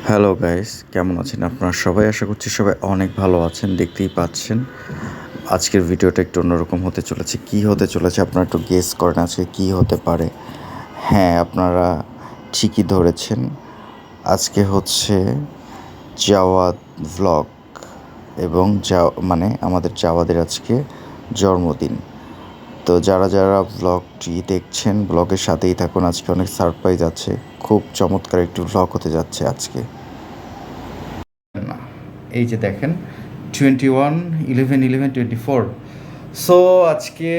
Hello guys, কেমন আছেন আপনারা সবাই? আশা করছি সবাই অনেক ভালো আছেন। দেখতেই পাচ্ছেন আজকের ভিডিওটা একটু অন্যরকম হতে চলেছে। কী হতে চলেছে আপনারা একটু গেস করেন আজকে কী হতে পারে। হ্যাঁ, আপনারা ঠিকই ধরেছেন। আজকে হচ্ছে জাওয়াদ ভ্লগ এবং মানে আমাদের জাওয়াদের আজকে জন্মদিন। তো যারা যারা ব্লগটি দেখছেন ব্লগের সাথেই থাকুন। আজকে অনেক সারপ্রাইজ আছে, খুব চমৎকার একটি ভ্লগ হতে যাচ্ছে আজকে। না, এই যে দেখেন 21/11/11/24। সো আজকে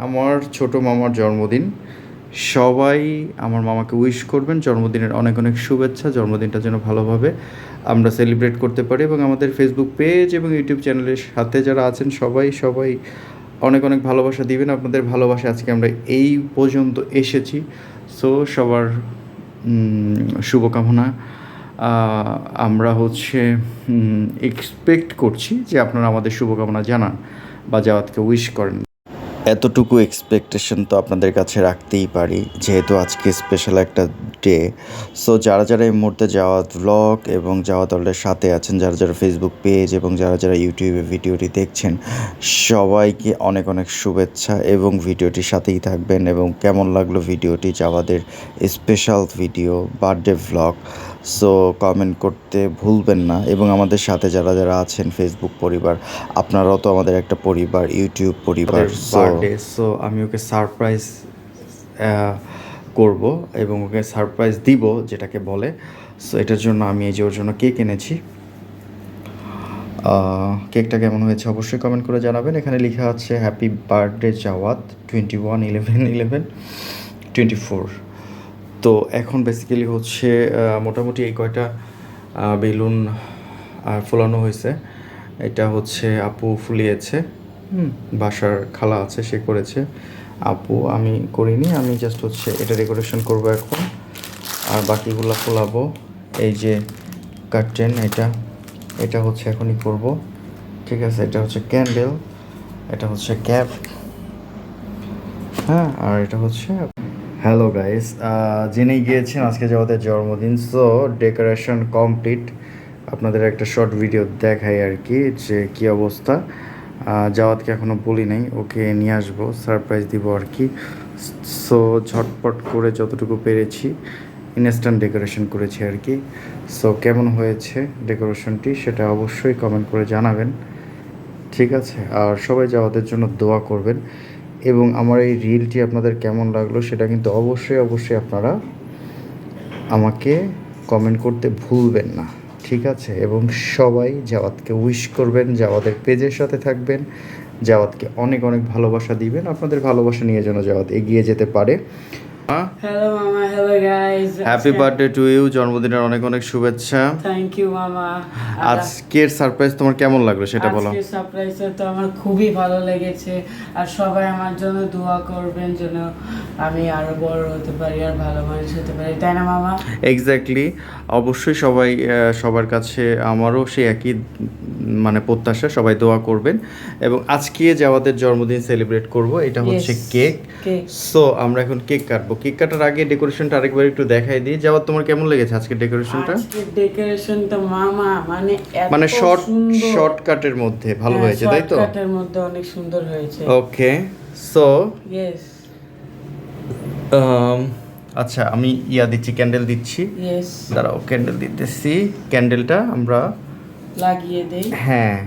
আমার ছোট মামার জন্মদিন। সবাই আমার মামাকে উইশ করবেন, জন্মদিনের অনেক অনেক শুভেচ্ছা। জন্মদিনটা যেন ভালোভাবে আমরা সেলিব্রেট করতে পারি এবং আমাদের ফেসবুক পেজ এবং ইউটিউব চ্যানেলের সাথে যারা আছেন সবাই সবাই অনেক অনেক ভালোবাসা দিবেন। আপনাদের ভালোবাসা আজকে আমরা এই পর্যন্ত এসেছি। সো সবার শুভকামনা। আমরা হচ্ছে এক্সপেক্ট করছি যে আপনারা আমাদের শুভকামনা জানান বা জাওয়াতকে উইশ করেন। এতটুকু এক্সপেকটেশন তো আপনাদের কাছে রাখতেই পারি, যেহেতু আজকে স্পেশাল একটা ডে। সো যারা যারা এই মুহূর্তে জাওয়াত ভ্লগ এবং জাওয়াত ওয়ার্ল্ডের সাথে আছেন, যারা যারা ফেসবুক পেজ এবং যারা যারা ইউটিউবে ভিডিওটি দেখছেন, সবাইকে অনেক অনেক শুভেচ্ছা এবং ভিডিওটির সাথেই থাকবেন। এবং কেমন লাগলো ভিডিওটি, জাওয়াদের special video birthday vlog, so comment করতে ভুলবেন না। এবং আমাদের সাথে যারা যারা আছেন ফেসবুক পরিবার, আপনারাও তো আমাদের একটা পরিবার, ইউটিউব পরিবার। বার্থডে, সো আমি ওকে সারপ্রাইজ করব এবং ওকে সারপ্রাইজ দিব যেটাকে বলে। সো এটার জন্য আমি এই যে ওর জন্য কেক এনেছি। কেকটা কেমন হয়েছে অবশ্যই কমেন্ট করে জানাবেন। এখানে লেখা আছে হ্যাপি বার্থডে জাওয়াত 21/11/11/24। তো এখন বেসিক্যালি হচ্ছে মোটামুটি এই কয়টা বেলুন ফোলানো হয়েছে। এটা হচ্ছে আপু ফুলিয়েছে, বাসার খালা আছে সে করেছে। আপু, আমি করিনি, আমি জাস্ট হচ্ছে এটা ডেকোরেশন করব এখন, আর বাকিগুলো ফোলাবো। এই যে কার্টেন, এটা হচ্ছে এখনই করব, ঠিক আছে। এটা হচ্ছে ক্যান্ডেল, এটা হচ্ছে ক্যাপ, হ্যাঁ, আর এটা হচ্ছে। হ্যালো গাইস, জেনে গিয়েছেন আজকে জাওয়াতের জন্মদিন। So decoration complete. আপনাদের একটা শর্ট ভিডিও দেখাই আর কি, যে কী অবস্থা। জাওয়াতকে এখনও বলি নাই, ওকে নিয়ে আসবো, সারপ্রাইজ দিব আর কি। সো ঝটপট করে যতটুকু পেরেছি ইনস্ট্যান্ট ডেকোরেশন করেছি আর কি। সো কেমন হয়েছে ডেকোরেশনটি সেটা অবশ্যই কমেন্ট করে জানাবেন, ঠিক আছে। আর সবাই জাওয়াতের জন্য দোয়া করবেন। এবং আমার এই রিলটি আপনাদের কেমন লাগলো সেটা কিন্তু অবশ্যই অবশ্যই আপনারা আমাকে কমেন্ট করতে ভুলবেন না, ঠিক আছে। এবং সবাই জাওয়াতকে উইশ করবেন, জাওয়াতের পেজের সাথে থাকবেন, জাওয়াতকে অনেক অনেক ভালোবাসা দিবেন। আপনাদের ভালোবাসা নিয়ে যেন জাওয়াত এগিয়ে যেতে পারে। হ্যালো মামা, hello guys, happy birthday to you, জন্মদিনের অনেক অনেক শুভেচ্ছা। থ্যাংক ইউ মামা। আজকের সারপ্রাইজ তোমার কেমন লাগলো সেটা বলো। আজকের সারপ্রাইজটা তো আমার খুবই ভালো লেগেছে, আর সবাই আমার জন্য দোয়া করবেন যেন আমি আরো বড় হতে পারি আর ভালো মানুষ হতে পারি, তাই না মামা? এক্স্যাক্টলি, অবশ্যই সবাই সবার কাছে আমারও সেই একই মানে প্রত্যাশা, সবাই দোয়া করবেন। এবং আজকে জাওয়াতের জন্মদিন সেলিব্রেট করব, এটা হচ্ছে কেক। সো আমরা এখন কেক কাটবো। কেক কাটার আগে ডেকোরেশনটা আরেকবার একটু দেখাই দিই। জাওয়াত, তোমার কেমন লেগেছে আজকের ডেকোরেশনটা? আজকের ডেকোরেশনটা মামা মানে শর্টকাটের মধ্যে ভালো হয়েছে, তাই তো? শর্টকাটের মধ্যে অনেক সুন্দর হয়েছে। ওকে, সো ইয়েস, আচ্ছা, আমি দিচ্ছি, ক্যান্ডেল দিচ্ছি। দাঁড়াও, ক্যান্ডেল দিতেছি। ক্যান্ডেলটা আমরা লাগিয়ে দেই। হ্যাঁ,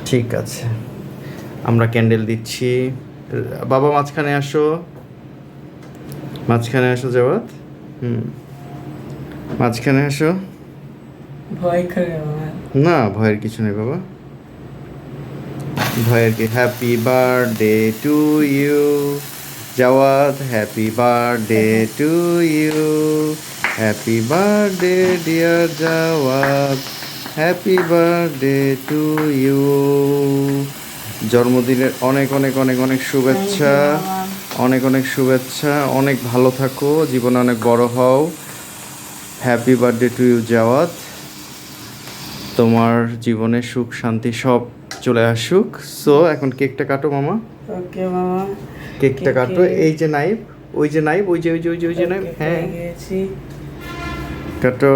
ঠিক আছে, আমরা ক্যান্ডেল দিচ্ছি। বাবা মাঝখানে আসো, মাঝখানে আসো জাওয়াত, মাঝখানে আসো। ভয় করে না, ভয়ের কিছু নেই বাবা, ভয়ের কি। Happy birthday to you Jawat, happy birthday to you, happy birthday dear Jawat, happy birthday to you. জন্মদিনের অনেক অনেক অনেক অনেক শুভেচ্ছা, অনেক অনেক শুভেচ্ছা। অনেক ভালো থাকো, জীবনে অনেক বড় হও। Happy birthday to you Jawat, তোমার জীবনে সুখ শান্তি সব চলে আসুক। সো এখন কেকটা কাটো মামা। ওকে মামা, কেকটা কাটো। এই যে নাইফ, ওই যে নাইফ, ওই যে নাইফ, হ্যাঁ। কাটো।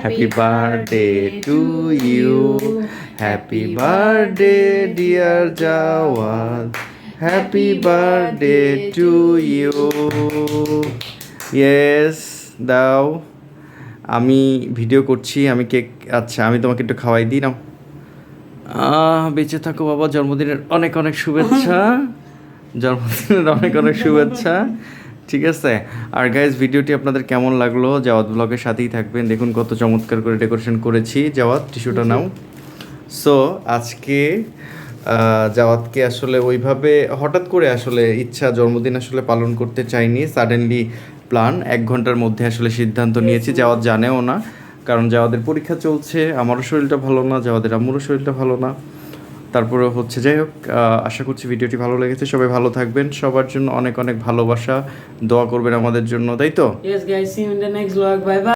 Happy birthday to you. Happy birthday, dear Jawad. Happy birthday to you. Yes, দাও। আমি ভিডিও করছি, আমি কেক, আচ্ছা আমি তোমাকে একটু খাওয়াই দিই নাও। বেঁচে থাকো বাবা, জন্মদিনের অনেক অনেক শুভেচ্ছা। জন্মদিনের অনেক অনেক শুভেচ্ছা। ঠিক আছে। আর গাইজ, ভিডিওটি আপনাদের কেমন লাগলো? জাওয়াত ব্লগের সাথেই থাকবেন। দেখুন কত চমৎকার করে ডেকোরেশন করেছি। জাওয়াত, টিস্যুটা নাও। সো আজকে জাওয়াতকে আসলে ওইভাবে হঠাৎ করে আসলে ইচ্ছা, জন্মদিন আসলে পালন করতে চাইনি, সাডেনলি প্ল্যান, 1 ঘন্টার মধ্যে আসলে সিদ্ধান্ত নিয়েছি। জাওয়াত জানেও না, কারণ জাওয়াদের পরীক্ষা চলছে, আমারও শরীরটা ভালো না, জাওয়াদের আম্মুরও শরীরটা ভালো না। তারপরে হচ্ছে, যাই হোক, আশা করছি ভিডিওটি ভালো লেগেছে। সবাই ভালো থাকবেন, সবার জন্য অনেক অনেক ভালোবাসা, দোয়া করবেন আমাদের জন্য, তাই তো? Yes guys, see you in the next vlog. Bye bye.